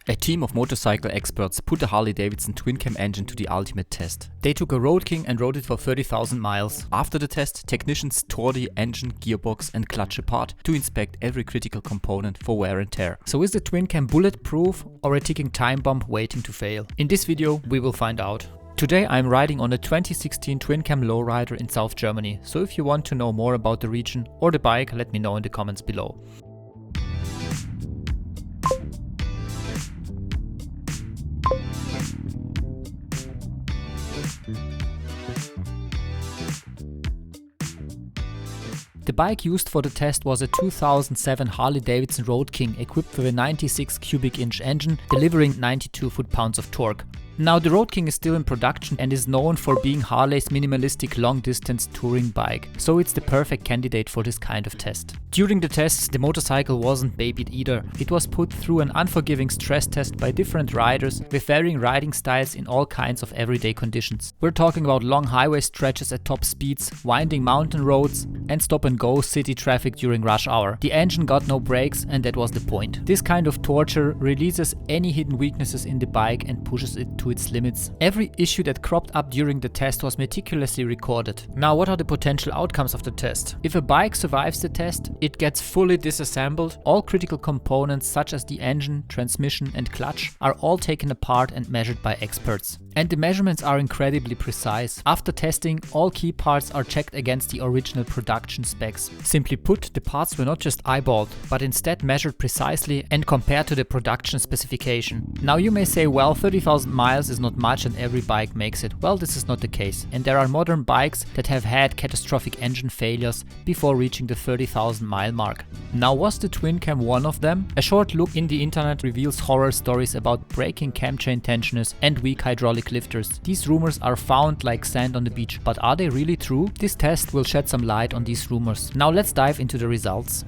A team of motorcycle experts put the Harley-Davidson Twin Cam engine to the ultimate test. They took a Road King and rode it for 30,000 miles. After the test, technicians tore the engine, gearbox and clutch apart to inspect every critical component for wear and tear. So is the Twin Cam bulletproof or a ticking time bomb waiting to fail? In this video we will find out. Today I'm riding on a 2016 Twin Cam lowrider in South Germany, so if you want to know more about the region or the bike, let me know in the comments below. The bike used for the test was a 2007 Harley-Davidson Road King equipped with a 96 cubic inch engine delivering 92 foot-pounds of torque. Now the Road King is still in production and is known for being Harley's minimalistic long-distance touring bike, so it's the perfect candidate for this kind of test. During the tests the motorcycle wasn't babied either. It was put through an unforgiving stress test by different riders with varying riding styles in all kinds of everyday conditions. We're talking about long highway stretches at top speeds, winding mountain roads and stop-and-go city traffic during rush hour. The engine got no brakes and that was the point. This kind of torture releases any hidden weaknesses in the bike and pushes it to its limits. Every issue that cropped up during the test was meticulously recorded. Now what are the potential outcomes of the test? If a bike survives the test, it gets fully disassembled. All critical components such as the engine, transmission and clutch are all taken apart and measured by experts. And the measurements are incredibly precise. After testing, all key parts are checked against the original production specs. Simply put, the parts were not just eyeballed, but instead measured precisely and compared to the production specification. Now you may say, well, 30,000 miles is not much and every bike makes it. Well, this is not the case. And there are modern bikes that have had catastrophic engine failures before reaching the 30,000 mile mark. Now was the Twin Cam one of them? A short look in the internet reveals horror stories about breaking cam chain tensioners and weak hydraulic lifters. These rumors are found like sand on the beach, but are they really true? This test will shed some light on these rumors. Now let's dive into the results.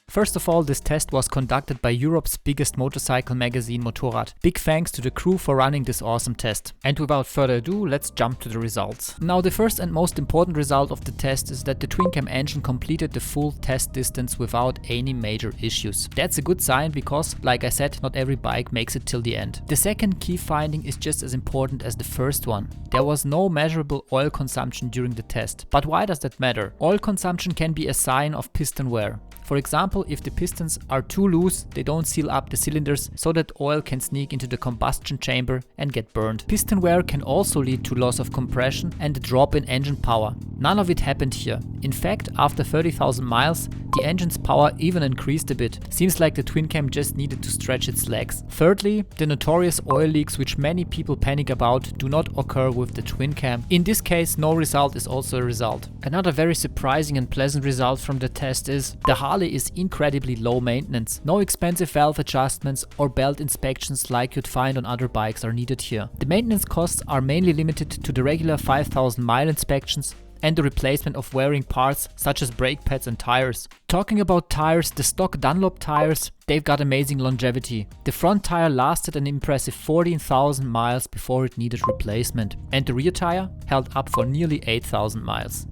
First of all, this test was conducted by Europe's biggest motorcycle magazine Motorrad. Big thanks to the crew for running this awesome test. And without further ado, let's jump to the results. Now the first and most important result of the test is that the Twin Cam engine completed the full test distance without any major issues. That's a good sign because, like I said, not every bike makes it till the end. The second key finding is just as important as the first one. There was no measurable oil consumption during the test. But why does that matter? Oil consumption can be a sign of piston wear. For example, if the pistons are too loose, they don't seal up the cylinders so that oil can sneak into the combustion chamber and get burned. Piston wear can also lead to loss of compression and a drop in engine power. None of it happened here. In fact, after 30,000 miles, the engine's power even increased a bit. Seems like the Twin Cam just needed to stretch its legs. Thirdly, the notorious oil leaks which many people panic about do not occur with the Twin Cam. In this case, no result is also a result. Another very surprising and pleasant result from the test is the Harley is incredibly low maintenance. No expensive valve adjustments or belt inspections like you'd find on other bikes are needed here. The maintenance costs are mainly limited to the regular 5,000 mile inspections and the replacement of wearing parts such as brake pads and tires. Talking about tires, the stock Dunlop tires, they've got amazing longevity. The front tire lasted an impressive 14,000 miles before it needed replacement, and the rear tire held up for nearly 8,000 miles.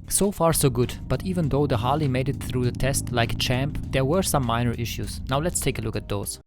So far so good, but even though the Harley made it through the test like a champ, there were some minor issues. Now let's take a look at those.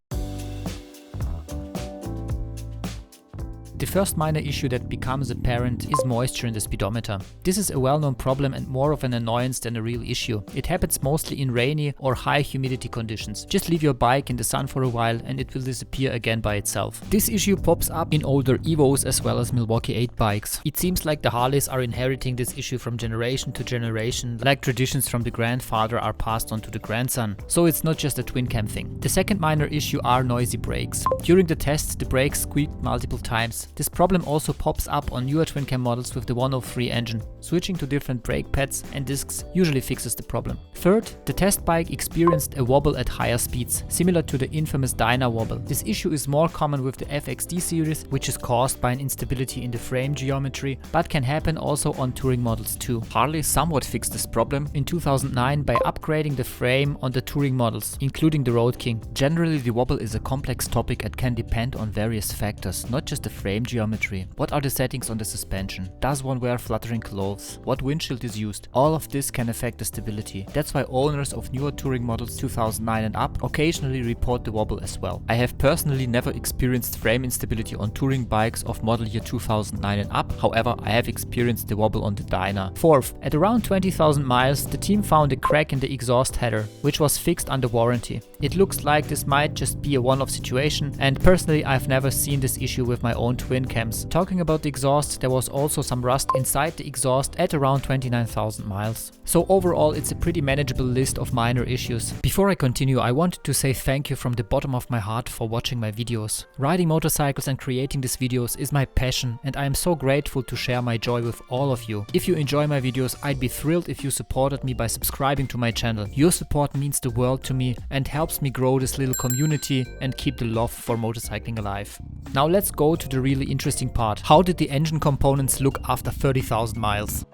The first minor issue that becomes apparent is moisture in the speedometer. This is a well-known problem and more of an annoyance than a real issue. It happens mostly in rainy or high humidity conditions. Just leave your bike in the sun for a while and it will disappear again by itself. This issue pops up in older Evos as well as Milwaukee 8 bikes. It seems like the Harleys are inheriting this issue from generation to generation, like traditions from the grandfather are passed on to the grandson. So it's not just a Twin Cam thing. The second minor issue are noisy brakes. During the test, the brakes squeaked multiple times. This problem also pops up on newer Twin Cam models with the 103 engine. Switching to different brake pads and discs usually fixes the problem. Third, the test bike experienced a wobble at higher speeds, similar to the infamous Dyna wobble. This issue is more common with the FXD series, which is caused by an instability in the frame geometry, but can happen also on touring models too. Harley somewhat fixed this problem in 2009 by upgrading the frame on the touring models, including the Road King. Generally, the wobble is a complex topic and can depend on various factors, not just the frame frame geometry? What are the settings on the suspension? Does one wear fluttering clothes? What windshield is used? All of this can affect the stability. That's why owners of newer touring models 2009 and up occasionally report the wobble as well. I have personally never experienced frame instability on touring bikes of model year 2009 and up, however I have experienced the wobble on the Dyna. Fourth, at around 20,000 miles the team found a crack in the exhaust header, which was fixed under warranty. It looks like this might just be a one-off situation, and personally I've never seen this issue with my own twin cams. Talking about the exhaust, there was also some rust inside the exhaust at around 29,000 miles. So overall it's a pretty manageable list of minor issues. Before I continue, I wanted to say thank you from the bottom of my heart for watching my videos. Riding motorcycles and creating these videos is my passion, and I am so grateful to share my joy with all of you. If you enjoy my videos, I'd be thrilled if you supported me by subscribing to my channel. Your support means the world to me and helps me grow this little community and keep the love for motorcycling alive. Now let's go to the really interesting part. How did the engine components look after 30,000 miles?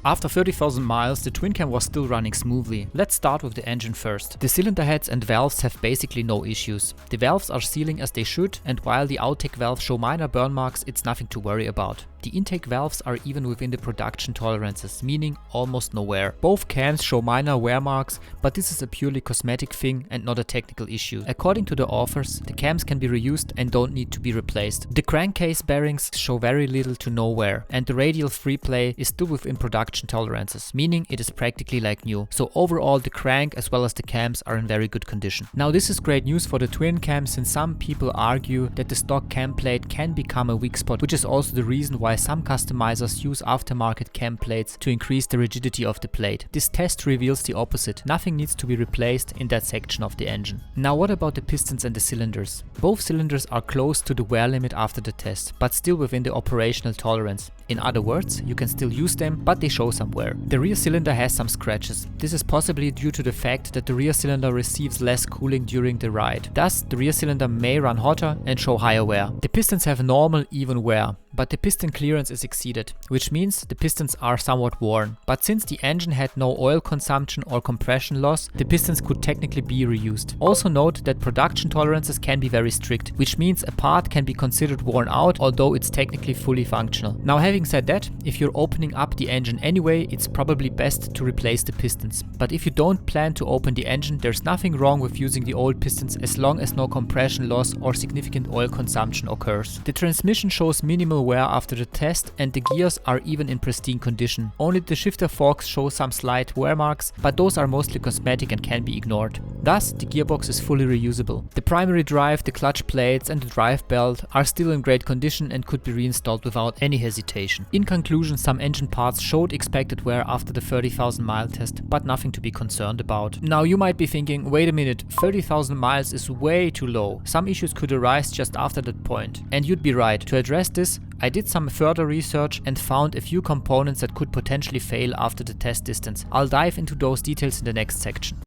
After 30,000 miles, the twin cam was still running smoothly. Let's start with the engine first. The cylinder heads and valves have basically no issues. The valves are sealing as they should, and while the outtake valves show minor burn marks, it's nothing to worry about. The intake valves are even within the production tolerances, meaning almost no wear. Both cams show minor wear marks, but this is a purely cosmetic thing and not a technical issue. According to the authors, the cams can be reused and don't need to be replaced. The crankcase bearings show very little to no wear, and the radial free play is still within production tolerances, meaning it is practically like new. So overall the crank as well as the cams are in very good condition. Now this is great news for the twin cam, since some people argue that the stock cam plate can become a weak spot, which is also the reason why some customizers use aftermarket cam plates to increase the rigidity of the plate. This test reveals the opposite. Nothing needs to be replaced in that section of the engine. Now what about the pistons and the cylinders? Both cylinders are close to the wear limit after the test, but still within the operational tolerance. In other words, you can still use them, but they show some wear. The rear cylinder has some scratches. This is possibly due to the fact that the rear cylinder receives less cooling during the ride. Thus, the rear cylinder may run hotter and show higher wear. The pistons have normal, even wear, but the piston clearance is exceeded, which means the pistons are somewhat worn. But since the engine had no oil consumption or compression loss, the pistons could technically be reused. Also note that production tolerances can be very strict, which means a part can be considered worn out, although it's technically fully functional. Now having said that, if you're opening up the engine anyway, it's probably best to replace the pistons. But if you don't plan to open the engine, there's nothing wrong with using the old pistons as long as no compression loss or significant oil consumption occurs. The transmission shows minimal wear after the test, and the gears are even in pristine condition. Only the shifter forks show some slight wear marks, but those are mostly cosmetic and can be ignored. Thus, the gearbox is fully reusable. The primary drive, the clutch plates and the drive belt are still in great condition and could be reinstalled without any hesitation. In conclusion, some engine parts showed expected wear after the 30,000 mile test, but nothing to be concerned about. Now you might be thinking, wait a minute, 30,000 miles is way too low. Some issues could arise just after that point. And you'd be right. To address this, I did some further research and found a few components that could potentially fail after the test distance. I'll dive into those details in the next section.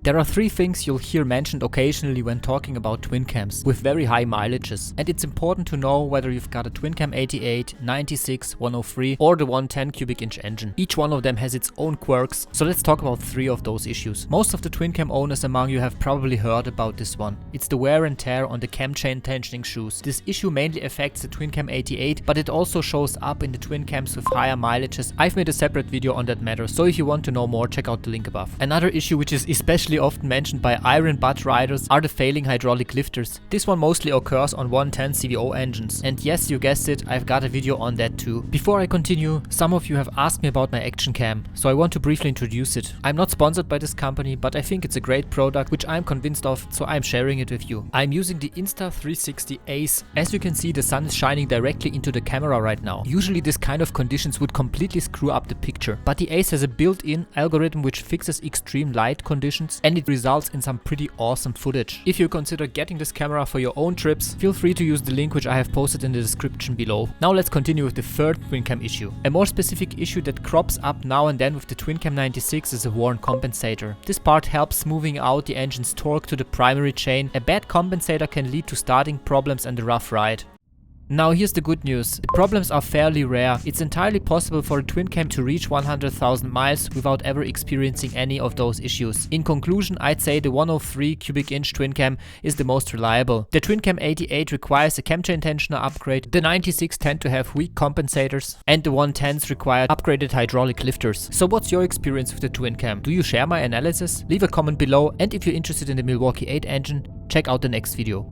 There are three things you'll hear mentioned occasionally when talking about twin cams with very high mileages, and it's important to know whether you've got a twin cam 88, 96, 103 or the 110 cubic inch engine. Each one of them has its own quirks, so let's talk about three of those issues. Most of the twin cam owners among you have probably heard about this one. It's the wear and tear on the cam chain tensioning shoes. This issue mainly affects the twin cam 88, but it also shows up in the twin cams with higher mileages. I've made a separate video on that matter, so if you want to know more, check out the link above. Another issue which is especially often mentioned by iron butt riders are the failing hydraulic lifters. This one mostly occurs on 110 CVO engines, and yes, you guessed it, I've got a video on that too. Before I continue, some of you have asked me about my action cam, so I want to briefly introduce it. I'm not sponsored by this company, but I think it's a great product which I'm convinced of, so I'm sharing it with you. I'm using the Insta360 Ace. As you can see, the sun is shining directly into the camera right now. Usually this kind of conditions would completely screw up the picture, but the Ace has a built-in algorithm which fixes extreme light conditions, and it results in some pretty awesome footage. If you consider getting this camera for your own trips, feel free to use the link which I have posted in the description below. Now let's continue with the third twin cam issue. A more specific issue that crops up now and then with the twin cam 96 is a worn compensator. This part helps smoothing out the engine's torque to the primary chain. A bad compensator can lead to starting problems and a rough ride. Now here's the good news. The problems are fairly rare. It's entirely possible for a twin cam to reach 100,000 miles without ever experiencing any of those issues. In conclusion, I'd say the 103 cubic inch twin cam is the most reliable. The Twin Cam 88 requires a cam chain tensioner upgrade, the 96 tend to have weak compensators, and the 110s require upgraded hydraulic lifters. So what's your experience with the twin cam? Do you share my analysis? Leave a comment below, and if you're interested in the Milwaukee 8 engine, check out the next video.